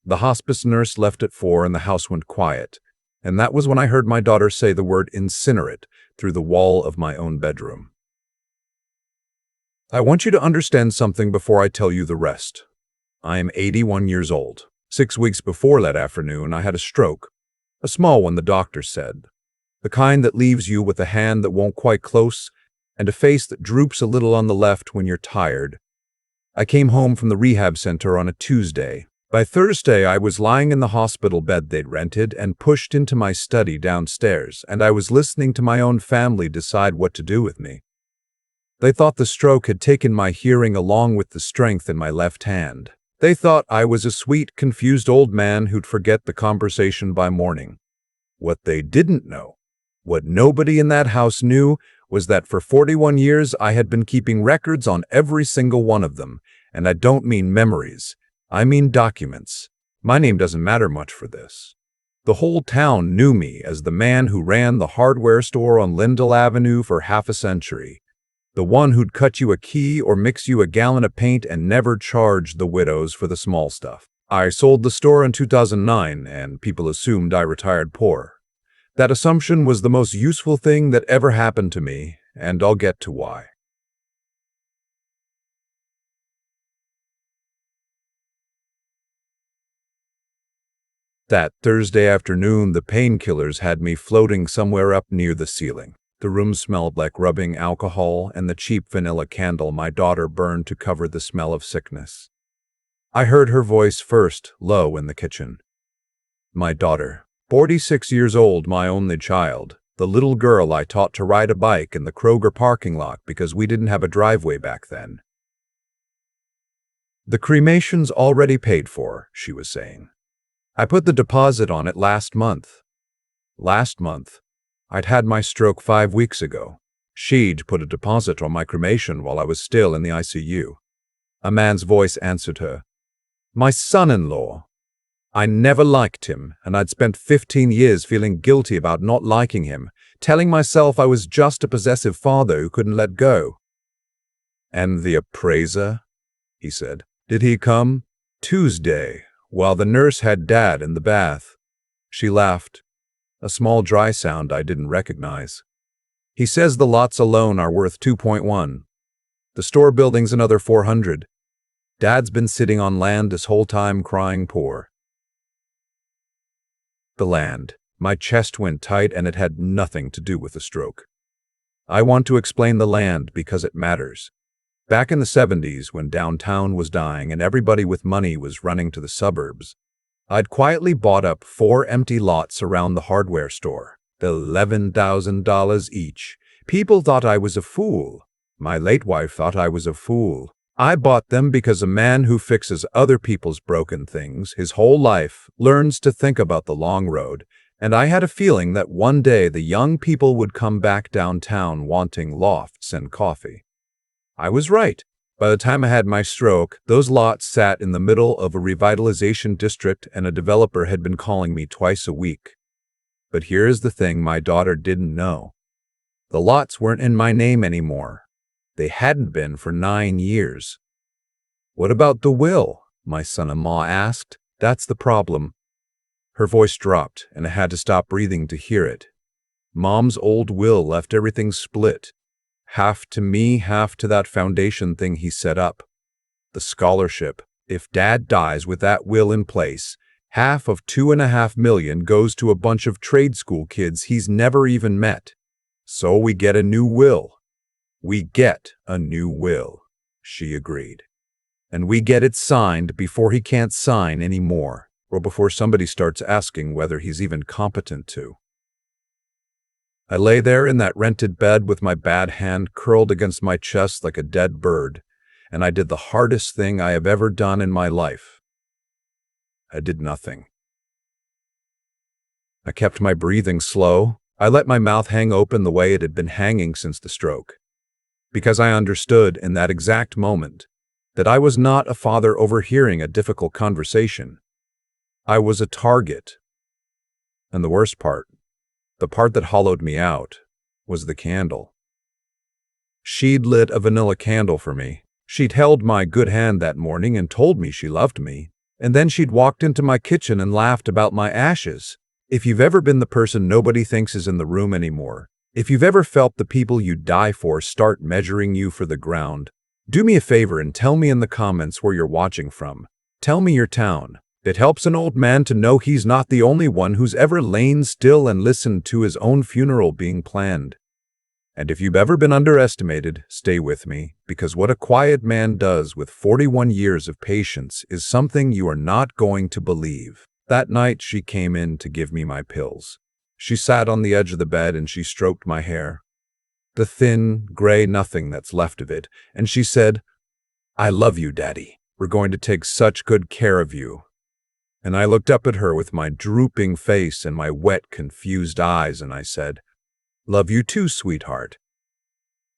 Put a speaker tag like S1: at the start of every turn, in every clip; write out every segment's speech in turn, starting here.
S1: The hospice nurse left at 4 and the house went quiet. And that was when I heard my daughter say the word incinerate through the wall of my own bedroom. I want you to understand something before I tell you the rest. I am 81 years old. 6 weeks before that afternoon, I had a stroke. A small one, the doctor said. The kind that leaves you with a hand that won't quite close and a face that droops a little on the left when you're tired. I came home from the rehab center on a Tuesday. By Thursday, I was lying in the hospital bed they'd rented and pushed into my study downstairs, and I was listening to my own family decide what to do with me. They thought the stroke had taken my hearing along with the strength in my left hand. They thought I was a sweet, confused old man who'd forget the conversation by morning. What they didn't know, what nobody in that house knew, was that for 41 years I had been keeping records on every single one of them, and I don't mean memories. I mean documents. My name doesn't matter much for this. The whole town knew me as the man who ran the hardware store on Lindell Avenue for half a century. The one who'd cut you a key or mix you a gallon of paint and never charged the widows for the small stuff. I sold the store in 2009, and people assumed I retired poor. That assumption was the most useful thing that ever happened to me, and I'll get to why. That Thursday afternoon, the painkillers had me floating somewhere up near the ceiling. The room smelled like rubbing alcohol and the cheap vanilla candle my daughter burned to cover the smell of sickness. I heard her voice first, low in the kitchen. My daughter, 46 years old, my only child, the little girl I taught to ride a bike in the Kroger parking lot because we didn't have a driveway back then. The cremation's already paid for, she was saying. I put the deposit on it last month. Last month. I'd had my stroke 5 weeks ago. She'd put a deposit on my cremation while I was still in the ICU. A man's voice answered her. My son-in-law. I never liked him, and I'd spent 15 years feeling guilty about not liking him, telling myself I was just a possessive father who couldn't let go. And the appraiser? He said. Did he come? Tuesday, while the nurse had Dad in the bath. She laughed. A small dry sound I didn't recognize. He says the lots alone are worth 2.1. The store building's another 400. Dad's been sitting on land this whole time crying poor. The land. My chest went tight and it had nothing to do with the stroke. I want to explain the land because it matters. Back in the 70s, when downtown was dying and everybody with money was running to the suburbs, I'd quietly bought up 4 empty lots around the hardware store, $11,000 each. People thought I was a fool. My late wife thought I was a fool. I bought them because a man who fixes other people's broken things his whole life learns to think about the long road, and I had a feeling that one day the young people would come back downtown wanting lofts and coffee. I was right. By the time I had my stroke, those lots sat in the middle of a revitalization district and a developer had been calling me twice a week. But here's the thing my daughter didn't know. The lots weren't in my name anymore. They hadn't been for 9 years. What about the will? My son-in-law asked. That's the problem. Her voice dropped, and I had to stop breathing to hear it. Mom's old will left everything split. Half to me, half to that foundation thing he set up. The scholarship. If Dad dies with that will in place, half of $2.5 million goes to a bunch of trade school kids he's never even met. So we get a new will. We get a new will, she agreed. And we get it signed before he can't sign anymore, or before somebody starts asking whether he's even competent to. I lay there in that rented bed with my bad hand curled against my chest like a dead bird, and I did the hardest thing I have ever done in my life. I did nothing. I kept my breathing slow. I let my mouth hang open the way it had been hanging since the stroke, because I understood in that exact moment that I was not a father overhearing a difficult conversation. I was a target. And the worst part, the part that hollowed me out, was the candle. She'd lit a vanilla candle for me. She'd held my good hand that morning and told me she loved me, And then she'd walked into my kitchen and laughed about my ashes. If you've ever been the person nobody thinks is in the room anymore, if you've ever felt the people you die for start measuring you for the ground, do me a favor and tell me in the comments where you're watching from. Tell me your town. It helps an old man to know he's not the only one who's ever lain still and listened to his own funeral being planned. And if you've ever been underestimated, stay with me, because what a quiet man does with 41 years of patience is something you are not going to believe. That night, she came in to give me my pills. She sat on the edge of the bed and she stroked my hair, the thin, gray nothing that's left of it, and she said, "I love you, Daddy. We're going to take such good care of you." And I looked up at her with my drooping face and my wet, confused eyes, and I said, "Love you too, sweetheart."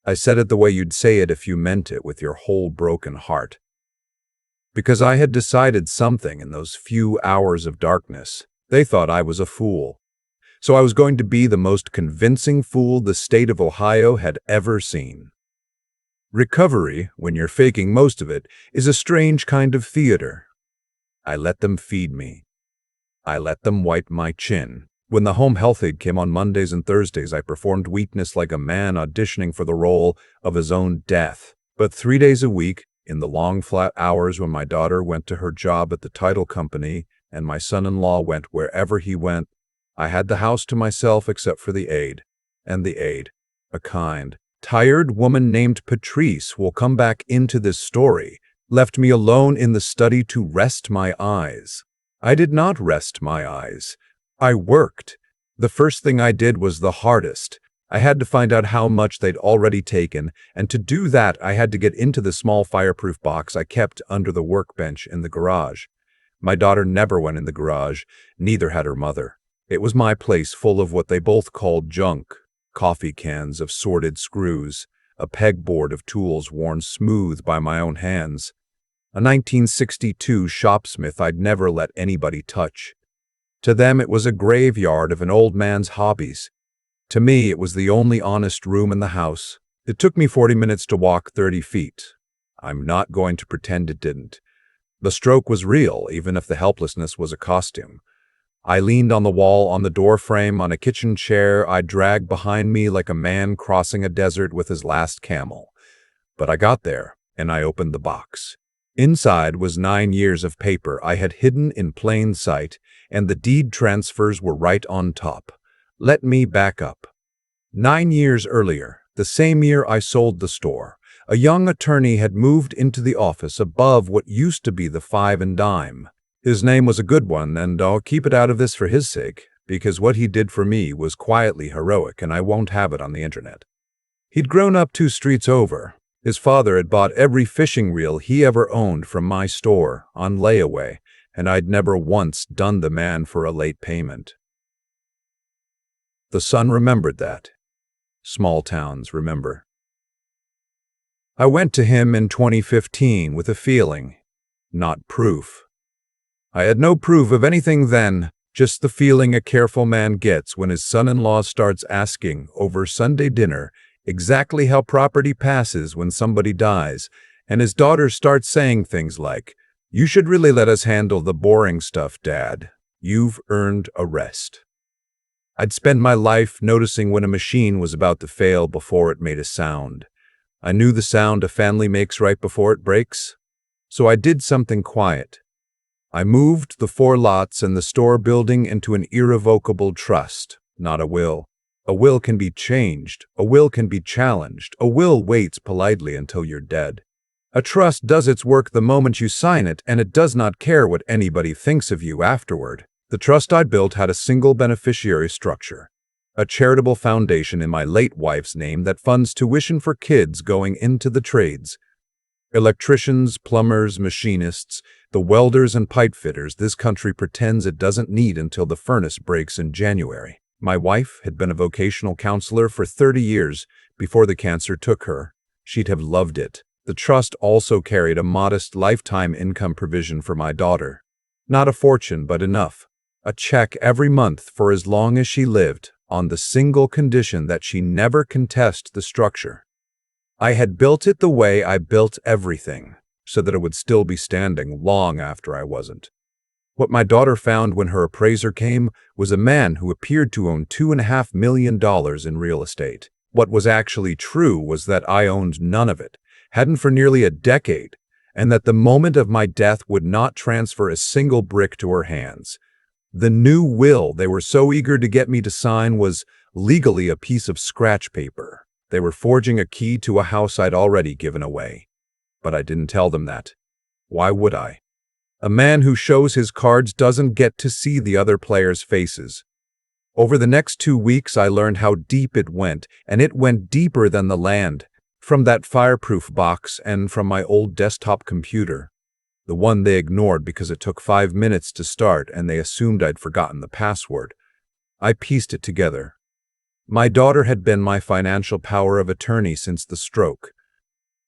S1: I said it the way you'd say it if you meant it with your whole broken heart. Because I had decided something in those few hours of darkness. They thought I was a fool. So I was going to be the most convincing fool the state of Ohio had ever seen. Recovery, when you're faking most of it, is a strange kind of theater. I let them feed me. I let them wipe my chin. When the home health aide came on Mondays and Thursdays, I performed weakness like a man auditioning for the role of his own death. But 3 days a week, in the long flat hours when my daughter went to her job at the title company and my son-in-law went wherever he went, I had the house to myself except for the aide. And the aide, a kind, tired woman named Patrice, will come back into this story, left me alone in the study to rest my eyes. I did not rest my eyes. I worked. The first thing I did was the hardest. I had to find out how much they'd already taken, and to do that I had to get into the small fireproof box I kept under the workbench in the garage. My daughter never went in the garage, neither had her mother. It was my place full of what they both called junk, coffee cans of sorted screws, a pegboard of tools worn smooth by my own hands, a 1962 shopsmith I'd never let anybody touch. To them it was a graveyard of an old man's hobbies. To me it was the only honest room in the house. It took me 40 minutes to walk 30 feet. I'm not going to pretend it didn't. The stroke was real, even if the helplessness was a costume. I leaned on the wall on the doorframe on a kitchen chair I dragged behind me like a man crossing a desert with his last camel. But I got there, and I opened the box. Inside was 9 years of paper I had hidden in plain sight, and the deed transfers were right on top. Let me back up. 9 years earlier, the same year I sold the store, a young attorney had moved into the office above what used to be the Five and Dime. His name was a good one, and I'll keep it out of this for his sake, because what he did for me was quietly heroic, and I won't have it on the internet. He'd grown up 2 streets over. His father had bought every fishing reel he ever owned from my store on layaway, and I'd never once done the man for a late payment. The son remembered that. Small towns remember. I went to him in 2015 with a feeling, not proof. I had no proof of anything then, just the feeling a careful man gets when his son-in-law starts asking over Sunday dinner exactly how property passes when somebody dies, and his daughter starts saying things like, "You should really let us handle the boring stuff, Dad. You've earned a rest." I'd spend my life noticing when a machine was about to fail before it made a sound. I knew the sound a family makes right before it breaks. So I did something quiet. I moved the 4 lots and the store building into an irrevocable trust, not a will. A will can be changed. A will can be challenged. A will waits politely until you're dead. A trust does its work the moment you sign it, and it does not care what anybody thinks of you afterward. The trust I built had a single beneficiary structure, a charitable foundation in my late wife's name that funds tuition for kids going into the trades. Electricians, plumbers, machinists, the welders and pipe fitters this country pretends it doesn't need until the furnace breaks in January. My wife had been a vocational counselor for 30 years before the cancer took her. She'd have loved it. The trust also carried a modest lifetime income provision for my daughter. Not a fortune, but enough. A check every month for as long as she lived, on the single condition that she never contest the structure. I had built it the way I built everything, so that it would still be standing long after I wasn't. What my daughter found when her appraiser came was a man who appeared to own $2.5 million in real estate. What was actually true was that I owned none of it, hadn't for nearly a decade, and that the moment of my death would not transfer a single brick to her hands. The new will they were so eager to get me to sign was legally a piece of scratch paper. They were forging a key to a house I'd already given away. But I didn't tell them that. Why would I? A man who shows his cards doesn't get to see the other players' faces. Over the next 2 weeks, I learned how deep it went, and it went deeper than the land, from that fireproof box and from my old desktop computer, the one they ignored because it took 5 minutes to start and they assumed I'd forgotten the password. I pieced it together. My daughter had been my financial power of attorney since the stroke.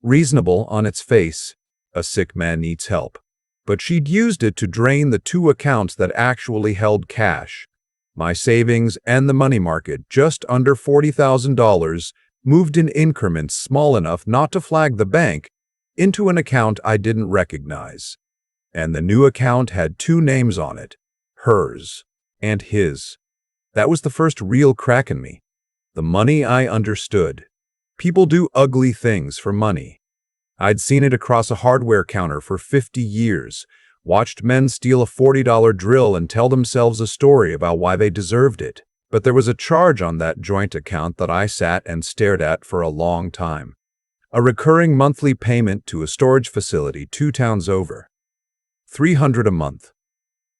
S1: Reasonable on its face, a sick man needs help. But she'd used it to drain the 2 accounts that actually held cash. My savings and the money market, just under $40,000, moved in increments small enough not to flag the bank, into an account I didn't recognize. And the new account had 2 names on it, hers and his. That was the first real crack in me. The money I understood. People do ugly things for money. I'd seen it across a hardware counter for 50 years, watched men steal a $40 drill and tell themselves a story about why they deserved it. But there was a charge on that joint account that I sat and stared at for a long time. A recurring monthly payment to a storage facility 2 towns over. $300 a month.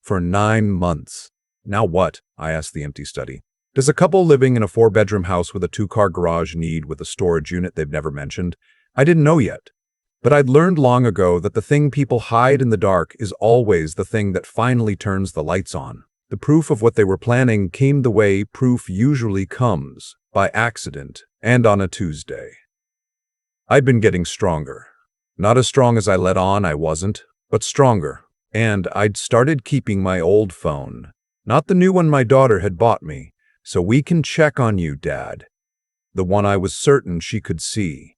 S1: For 9 months. Now what? I asked the empty study. Does a couple living in a 4-bedroom house with a 2-car garage need with a storage unit they've never mentioned? I didn't know yet. But I'd learned long ago that the thing people hide in the dark is always the thing that finally turns the lights on. The proof of what they were planning came the way proof usually comes, by accident, and on a Tuesday. I'd been getting stronger. Not as strong as I let on I wasn't, but stronger. And I'd started keeping my old phone. Not the new one my daughter had bought me. So we can check on you, Dad. The one I was certain she could see.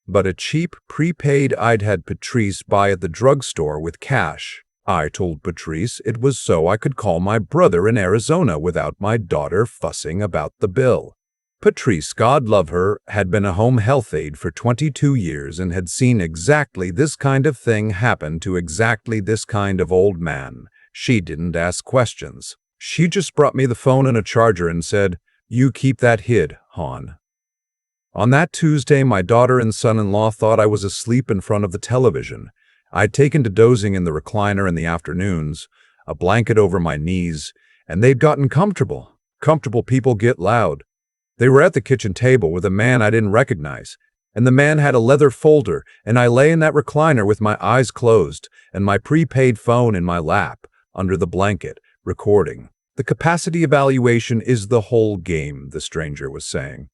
S1: But a cheap prepaid I'd had Patrice buy at the drugstore with cash. I told Patrice it was so I could call my brother in Arizona without my daughter fussing about the bill. Patrice, God love her, had been a home health aide for 22 years and had seen exactly this kind of thing happen to exactly this kind of old man. She didn't ask questions. She just brought me the phone and a charger and said, "You keep that hid, hon." On that Tuesday, my daughter and son-in-law thought I was asleep in front of the television. I'd taken to dozing in the recliner in the afternoons, a blanket over my knees, and they'd gotten comfortable. Comfortable people get loud. They were at the kitchen table with a man I didn't recognize, and the man had a leather folder, and I lay in that recliner with my eyes closed and my prepaid phone in my lap, under the blanket, recording. The capacity evaluation is the whole game, the stranger was saying.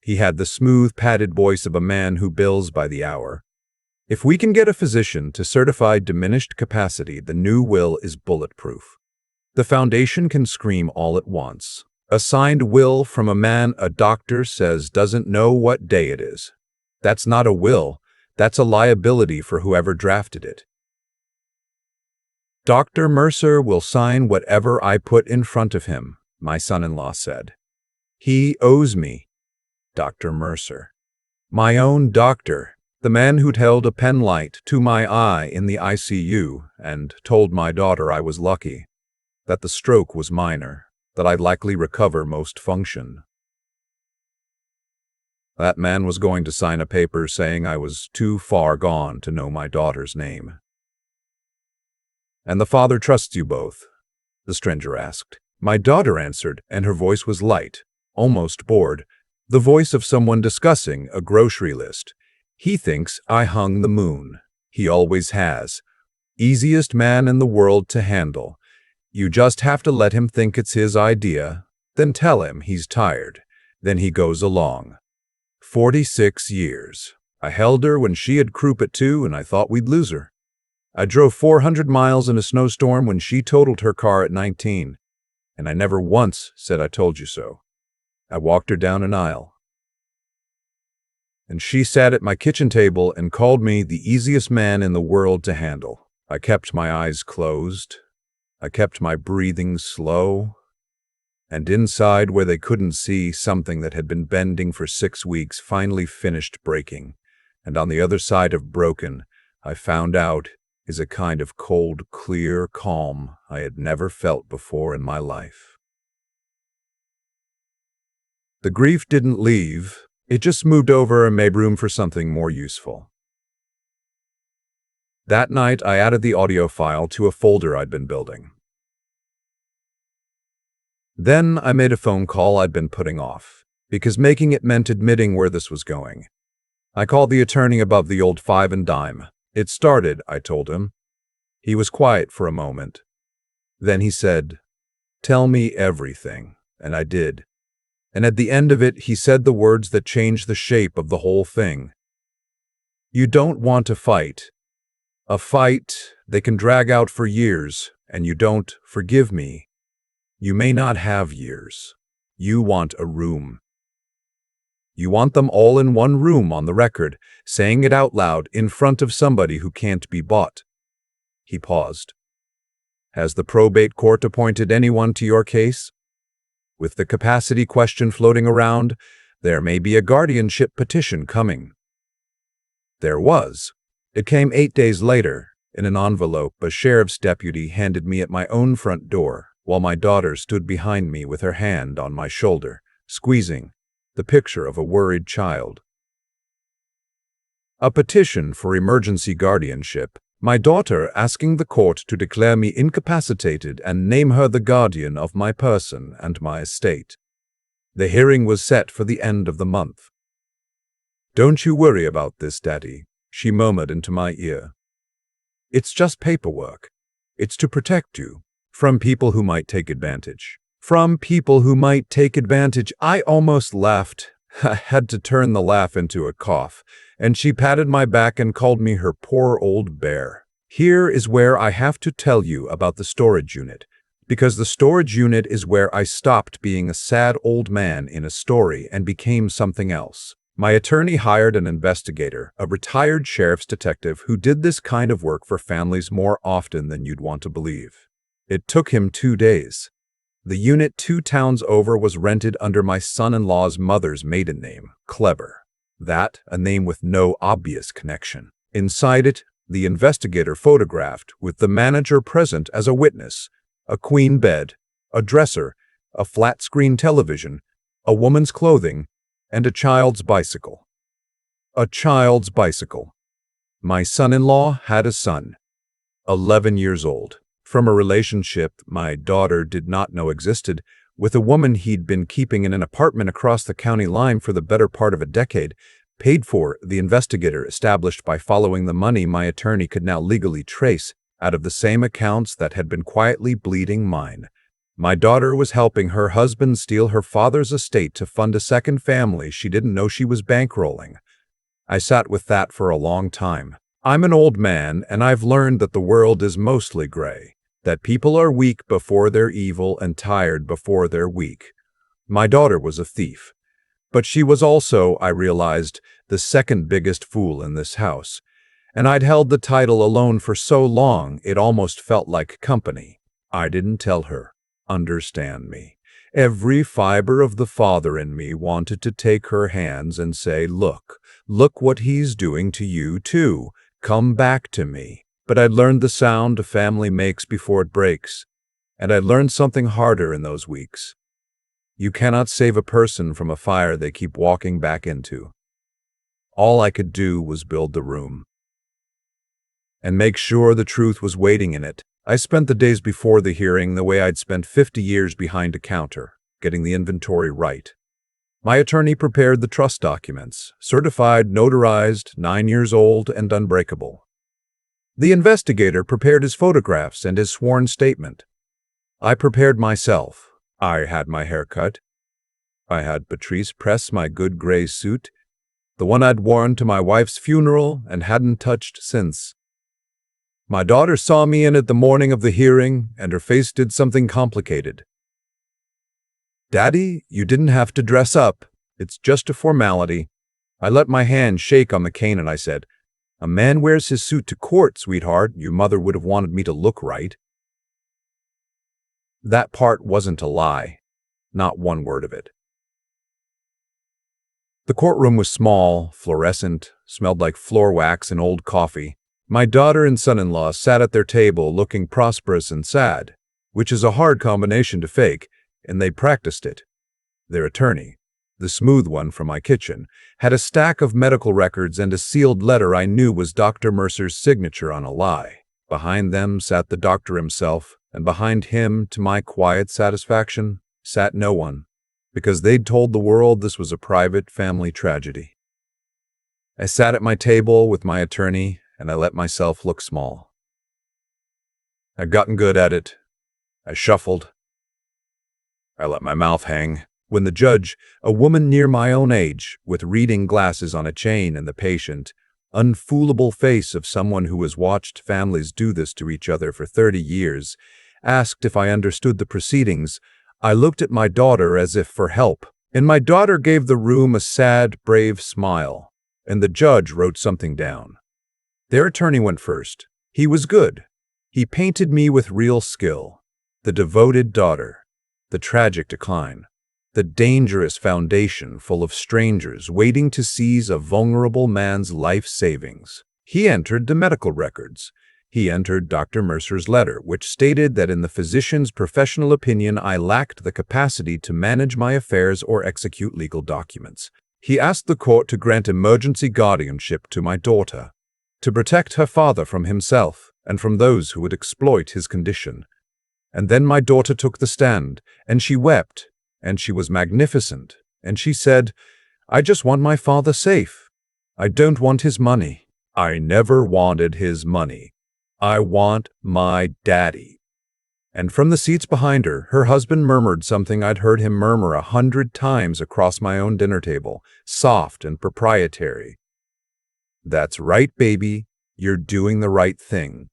S1: He had the smooth, padded voice of a man who bills by the hour. If we can get a physician to certify diminished capacity, the new will is bulletproof. The foundation can scream all at once. A signed will from a man a doctor says doesn't know what day it is. That's not a will. That's a liability for whoever drafted it. Dr. Mercer will sign whatever I put in front of him, my son-in-law said. He owes me. Dr. Mercer. My own doctor, the man who'd held a pen light to my eye in the ICU and told my daughter I was lucky, that the stroke was minor, that I'd likely recover most function. That man was going to sign a paper saying I was too far gone to know my daughter's name. "And the father trusts you both?" the stranger asked. My daughter answered, and her voice was light, almost bored, the voice of someone discussing a grocery list. "He thinks I hung the moon. He always has. Easiest man in the world to handle. You just have to let him think it's his idea, then tell him he's tired. Then he goes along. 46 years. I held her when she had croup at 2 and I thought we'd lose her. I drove 400 miles in a snowstorm when she totaled her car at 19. And I never once said I told you so. I walked her down an aisle. And she sat at my kitchen table and called me the easiest man in the world to handle. I kept my eyes closed. I kept my breathing slow, and inside, where they couldn't see, something that had been bending for 6 weeks finally finished breaking. And on the other side of broken, I found out, is a kind of cold, clear calm I had never felt before in my life. The grief didn't leave, it just moved over and made room for something more useful. That night, I added the audio file to a folder I'd been building. Then I made a phone call I'd been putting off, because making it meant admitting where this was going. I called the attorney above the old five and dime. It started, I told him. He was quiet for a moment. Then he said, "Tell me everything," and I did. And at the end of it, he said the words that changed the shape of the whole thing. "You don't want to fight. A fight, they can drag out for years, and you don't, forgive me. You may not have years. You want a room. You want them all in one room on the record, saying it out loud in front of somebody who can't be bought." He paused. "Has the probate court appointed anyone to your case? With the capacity question floating around, there may be a guardianship petition coming." There was. It came 8 days later. In an envelope a sheriff's deputy handed me at my own front door, while my daughter stood behind me with her hand on my shoulder, squeezing, the picture of a worried child. A petition for emergency guardianship, my daughter asking the court to declare me incapacitated and name her the guardian of my person and my estate. The hearing was set for the end of the month. "Don't you worry about this, Daddy," she murmured into my ear. "It's just paperwork. It's to protect you from people who might take advantage." From people who might take advantage. I almost laughed. I had to turn the laugh into a cough, and she patted my back and called me her poor old bear. Here is where I have to tell you about the storage unit, because the storage unit is where I stopped being a sad old man in a story and became something else. My attorney hired an investigator, a retired sheriff's detective who did this kind of work for families more often than you'd want to believe. It took him 2 days. The unit 2 towns over was rented under my son-in-law's mother's maiden name, Clever. That, a name with no obvious connection. Inside it, the investigator photographed, with the manager present as a witness, a queen bed, a dresser, a flat-screen television, a woman's clothing, and a child's bicycle. A child's bicycle. My son-in-law had a son, 11 years old, from a relationship my daughter did not know existed, with a woman he'd been keeping in an apartment across the county line for the better part of a decade, paid for, the investigator established by following the money my attorney could now legally trace out of the same accounts that had been quietly bleeding mine. My daughter was helping her husband steal her father's estate to fund a second family she didn't know she was bankrolling. I sat with that for a long time. I'm an old man, and I've learned that the world is mostly gray, that people are weak before they're evil and tired before they're weak. My daughter was a thief, but she was also, I realized, the second biggest fool in this house, and I'd held the title alone for so long it almost felt like company. I didn't tell her. Understand me. Every fiber of the father in me wanted to take her hands and say, look what he's doing to you too. Come back to me. But I'd learned the sound a family makes before it breaks, and I'd learned something harder in those weeks. You cannot save a person from a fire they keep walking back into. All I could do was build the room and make sure the truth was waiting in it. I spent the days before the hearing the way I'd spent 50 years behind a counter, getting the inventory right. My attorney prepared the trust documents, certified, notarized, 9 years old, and unbreakable. The investigator prepared his photographs and his sworn statement. I prepared myself. I had my hair cut. I had Patrice press my good gray suit, the one I'd worn to my wife's funeral and hadn't touched since. My daughter saw me in it the morning of the hearing, and her face did something complicated. Daddy, you didn't have to dress up. It's just a formality. I let my hand shake on the cane and I said, a man wears his suit to court, sweetheart. Your mother would have wanted me to look right. That part wasn't a lie. Not one word of it. The courtroom was small, fluorescent, smelled like floor wax and old coffee. My daughter and son-in-law sat at their table looking prosperous and sad, which is a hard combination to fake, and they practiced it. Their attorney, the smooth one from my kitchen, had a stack of medical records and a sealed letter I knew was Dr. Mercer's signature on a lie. Behind them sat the doctor himself, and behind him, to my quiet satisfaction, sat no one, because they'd told the world this was a private family tragedy. I sat at my table with my attorney, and I let myself look small. I'd gotten good at it. I shuffled. I let my mouth hang. When the judge, a woman near my own age, with reading glasses on a chain and the patient, unfoolable face of someone who has watched families do this to each other for 30 years, asked if I understood the proceedings, I looked at my daughter as if for help, and my daughter gave the room a sad, brave smile, and the judge wrote something down. Their attorney went first. He was good. He painted me with real skill. The devoted daughter. The tragic decline. The dangerous foundation full of strangers waiting to seize a vulnerable man's life savings. He entered the medical records. He entered Dr. Mercer's letter, which stated that in the physician's professional opinion I lacked the capacity to manage my affairs or execute legal documents. He asked the court to grant emergency guardianship to my daughter, to protect her father from himself and from those who would exploit his condition. And then my daughter took the stand, and she wept, and she was magnificent, and she said, "I just want my father safe. I don't want his money. I never wanted his money. I want my daddy." And from the seats behind her husband murmured something I'd heard him murmur 100 times across my own dinner table, soft and proprietary. "That's right, baby. You're doing the right thing."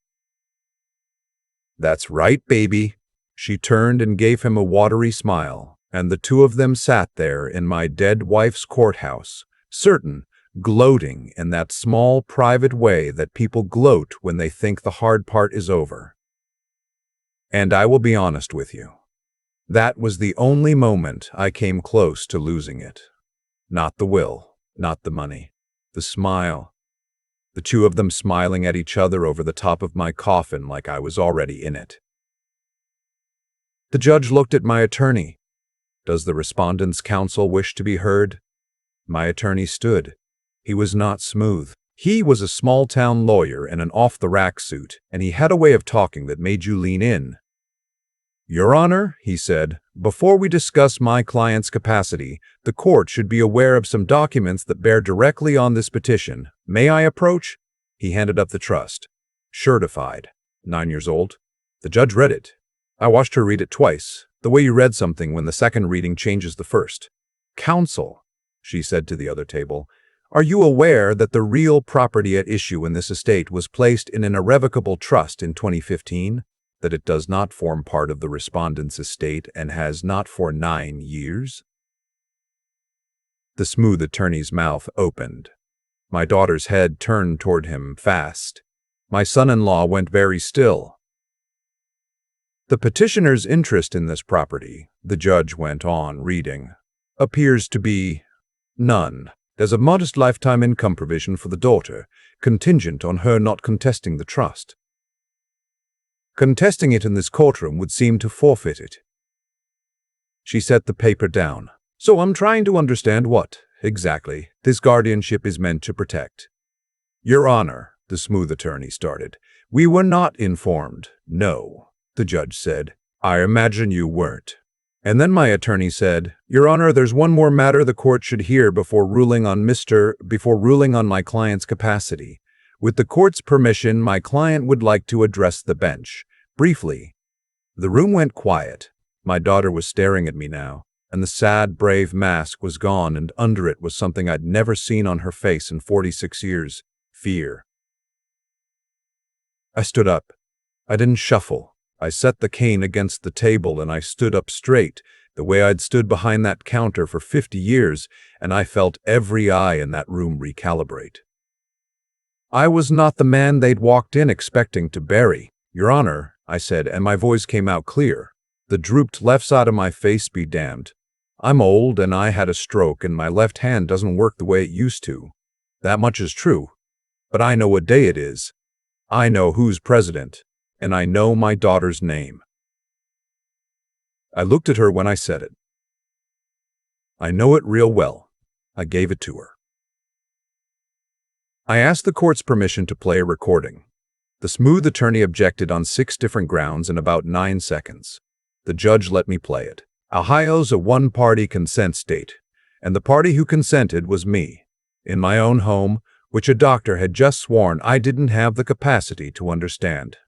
S1: "That's right, baby." She turned and gave him a watery smile, and the two of them sat there in my dead wife's courthouse, certain, gloating in that small, private way that people gloat when they think the hard part is over. And I will be honest with you. That was the only moment I came close to losing it. Not the will, not the money, the smile. The two of them smiling at each other over the top of my coffin like I was already in it. The judge looked at my attorney. "Does the respondent's counsel wish to be heard?" My attorney stood. He was not smooth. He was a small-town lawyer in an off-the-rack suit, and he had a way of talking that made you lean in. "Your Honor," he said, "before we discuss my client's capacity, the court should be aware of some documents that bear directly on this petition. May I approach?" He handed up the trust. Certified. 9 years old. The judge read it. I watched her read it twice, the way you read something when the second reading changes the first. "Counsel," she said to the other table, "are you aware that the real property at issue in this estate was placed in an irrevocable trust in 2015? That it does not form part of the respondent's estate and has not for 9 years?" The smooth attorney's mouth opened. My daughter's head turned toward him fast. My son-in-law went very still. "The petitioner's interest in this property," the judge went on reading, "appears to be none. There's a modest lifetime income provision for the daughter, contingent on her not contesting the trust. Contesting it in this courtroom would seem to forfeit it." She set the paper down. "So I'm trying to understand what, exactly, this guardianship is meant to protect." "Your Honor," the smooth attorney started, "we were not informed." "No," the judge said. "I imagine you weren't." And then my attorney said, "Your Honor, there's one more matter the court should hear before ruling on my client's capacity. With the court's permission, my client would like to address the bench. Briefly." The room went quiet. My daughter was staring at me now, and the sad, brave mask was gone, and under it was something I'd never seen on her face in 46 years. Fear. I stood up. I didn't shuffle. I set the cane against the table and I stood up straight, the way I'd stood behind that counter for 50 years, and I felt every eye in that room recalibrate. I was not the man they'd walked in expecting to bury. "Your Honor," I said, and my voice came out clear. The drooped left side of my face be damned. I'm old and I had a stroke and my left hand doesn't work the way it used to. That much is true. But I know what day it is. I know who's president. And I know my daughter's name. I looked at her when I said it. I know it real well. I gave it to her. I asked the court's permission to play a recording. The smooth attorney objected on 6 different grounds in about 9 seconds. The judge let me play it. Ohio's a one-party consent state, and the party who consented was me, in my own home, which a doctor had just sworn I didn't have the capacity to understand.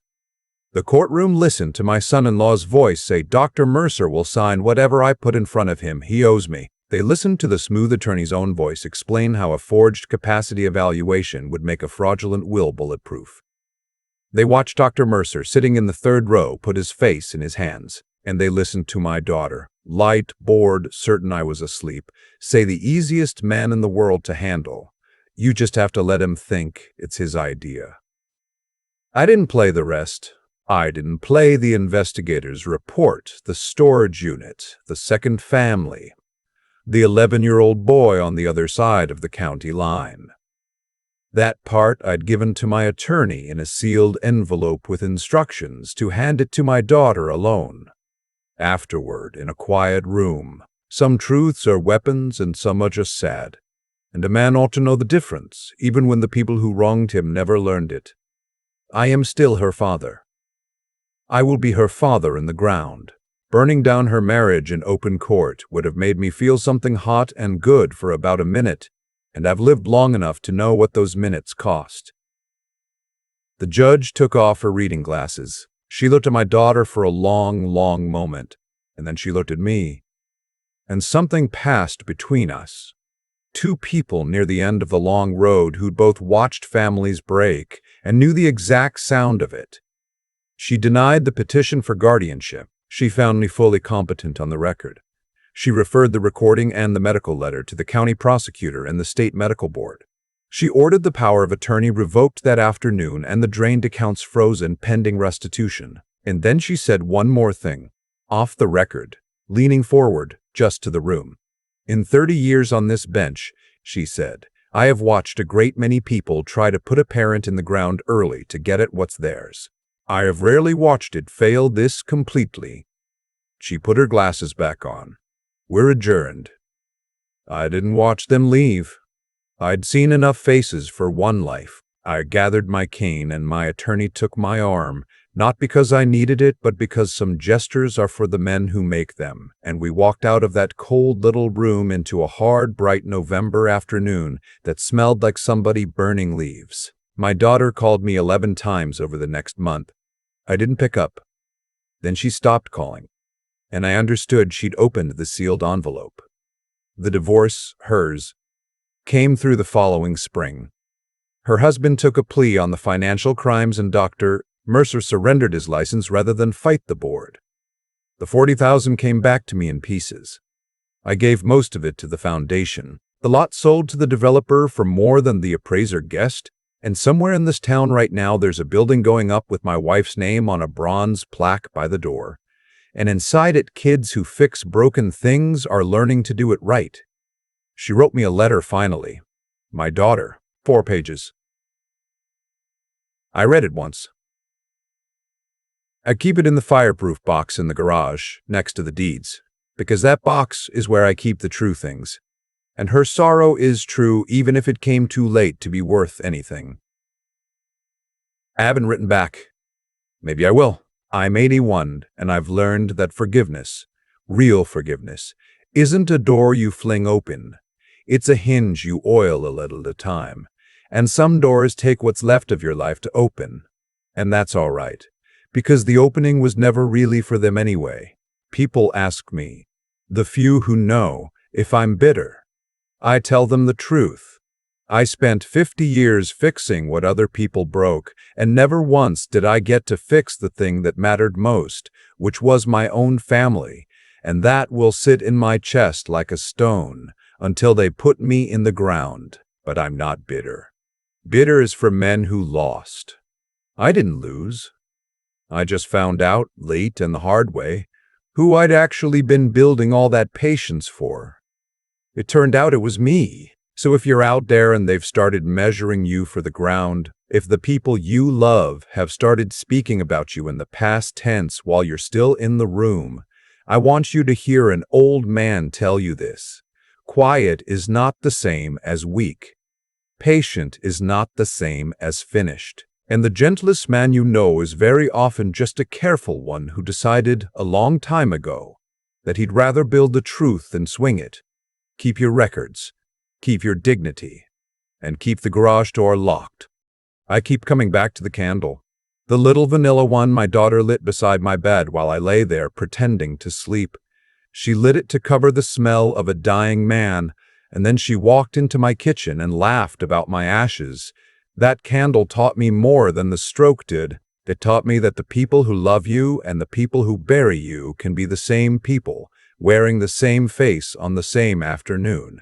S1: The courtroom listened to my son-in-law's voice say Dr. Mercer will sign whatever I put in front of him. He owes me. They listened to the smooth attorney's own voice explain how a forged capacity evaluation would make a fraudulent will bulletproof. They watched Dr. Mercer, sitting in the 3rd row, put his face in his hands, and they listened to my daughter, light, bored, certain I was asleep, say the easiest man in the world to handle. You just have to let him think it's his idea. I didn't play the rest. I didn't play the investigator's report, the storage unit, the second family, the 11-year-old boy on the other side of the county line. That part I'd given to my attorney in a sealed envelope with instructions to hand it to my daughter alone. Afterward, in a quiet room, some truths are weapons and some are just sad. And a man ought to know the difference, even when the people who wronged him never learned it. I am still her father. I will be her father in the ground. Burning down her marriage in open court would have made me feel something hot and good for about a minute, and I've lived long enough to know what those minutes cost. The judge took off her reading glasses. She looked at my daughter for a long, long moment, and then she looked at me. And something passed between us. 2 people near the end of the long road who'd both watched families break and knew the exact sound of it. She denied the petition for guardianship. She found me fully competent on the record. She referred the recording and the medical letter to the county prosecutor and the state medical board. She ordered the power of attorney revoked that afternoon and the drained accounts frozen pending restitution. And then she said one more thing, off the record, leaning forward, just to the room. In 30 years on this bench, she said, I have watched a great many people try to put a parent in the ground early to get at what's theirs. I have rarely watched it fail this completely. She put her glasses back on. We're adjourned. I didn't watch them leave. I'd seen enough faces for one life. I gathered my cane and my attorney took my arm, not because I needed it, but because some gestures are for the men who make them, and we walked out of that cold little room into a hard, bright November afternoon that smelled like somebody burning leaves. My daughter called me 11 times over the next month. I didn't pick up. Then she stopped calling, and I understood she'd opened the sealed envelope. The divorce, hers, came through the following spring. Her husband took a plea on the financial crimes and Dr. Mercer surrendered his license rather than fight the board. The $40,000 came back to me in pieces. I gave most of it to the foundation. The lot sold to the developer for more than the appraiser guessed, and somewhere in this town right now there's a building going up with my wife's name on a bronze plaque by the door. And inside it, kids who fix broken things are learning to do it right. She wrote me a letter finally. My daughter, 4 pages. I read it once. I keep it in the fireproof box in the garage, next to the deeds, because that box is where I keep the true things. And her sorrow is true even if it came too late to be worth anything. I haven't written back. Maybe I will. I'm 81, and I've learned that forgiveness, real forgiveness, isn't a door you fling open. It's a hinge you oil a little at a time. And some doors take what's left of your life to open. And that's all right, because the opening was never really for them anyway. People ask me, the few who know, if I'm bitter. I tell them the truth. I spent 50 years fixing what other people broke, and never once did I get to fix the thing that mattered most, which was my own family, and that will sit in my chest like a stone until they put me in the ground. But I'm not bitter. Bitter is for men who lost. I didn't lose. I just found out, late and the hard way, who I'd actually been building all that patience for. It turned out it was me. So if you're out there and they've started measuring you for the ground, if the people you love have started speaking about you in the past tense while you're still in the room, I want you to hear an old man tell you this. Quiet is not the same as weak. Patient is not the same as finished. And the gentlest man you know is very often just a careful one who decided a long time ago that he'd rather build the truth than swing it. Keep your records. Keep your dignity, and keep the garage door locked. I keep coming back to the candle, the little vanilla one my daughter lit beside my bed while I lay there pretending to sleep. She lit it to cover the smell of a dying man, and then she walked into my kitchen and laughed about my ashes. That candle taught me more than the stroke did. It taught me that the people who love you and the people who bury you can be the same people, wearing the same face on the same afternoon.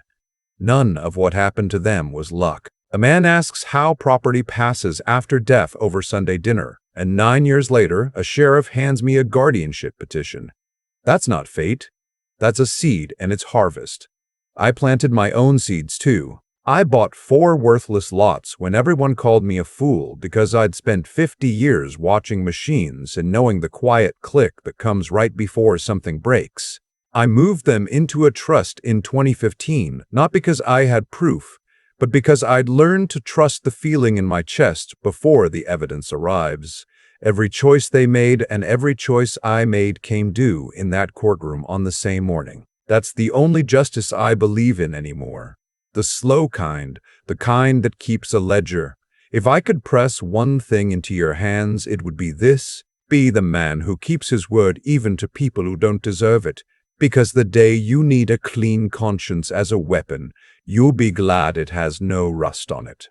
S1: None of what happened to them was luck. A man asks how property passes after death over Sunday dinner, and 9 years later, a sheriff hands me a guardianship petition. That's not fate. That's a seed and its harvest. I planted my own seeds too. I bought 4 worthless lots when everyone called me a fool because I'd spent 50 years watching machines and knowing the quiet click that comes right before something breaks. I moved them into a trust in 2015, not because I had proof, but because I'd learned to trust the feeling in my chest before the evidence arrives. Every choice they made and every choice I made came due in that courtroom on the same morning. That's the only justice I believe in anymore. The slow kind, the kind that keeps a ledger. If I could press one thing into your hands, it would be this: be the man who keeps his word even to people who don't deserve it. Because the day you need a clean conscience as a weapon, you'll be glad it has no rust on it.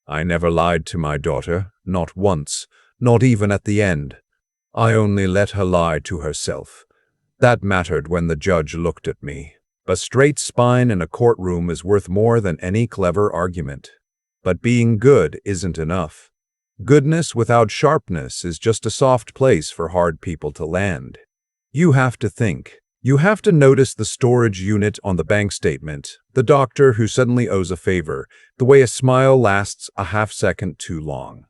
S1: I never lied to my daughter, not once, not even at the end. I only let her lie to herself. That mattered when the judge looked at me. A straight spine in a courtroom is worth more than any clever argument. But being good isn't enough. Goodness without sharpness is just a soft place for hard people to land. You have to think. You have to notice the storage unit on the bank statement, the doctor who suddenly owes a favor, the way a smile lasts a half-second too long.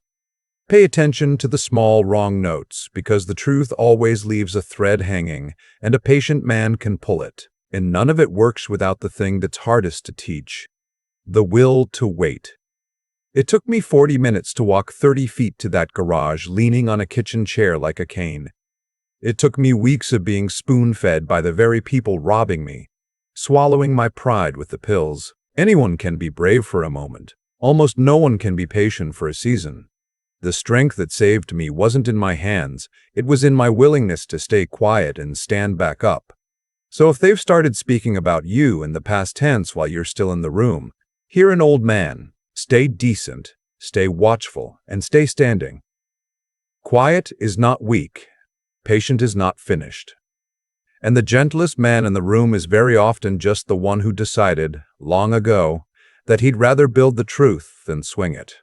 S1: Pay attention to the small wrong notes, because the truth always leaves a thread hanging, and a patient man can pull it. And none of it works without the thing that's hardest to teach: the will to wait. It took me 40 minutes to walk 30 feet to that garage, leaning on a kitchen chair like a cane. It took me weeks of being spoon-fed by the very people robbing me, swallowing my pride with the pills. Anyone can be brave for a moment. Almost no one can be patient for a season. The strength that saved me wasn't in my hands. It was in my willingness to stay quiet and stand back up. So if they've started speaking about you in the past tense while you're still in the room, hear an old man. Stay decent, stay watchful, and stay standing. Quiet is not weak. Patient is not finished. And the gentlest man in the room is very often just the one who decided, long ago, that he'd rather build the truth than swing it.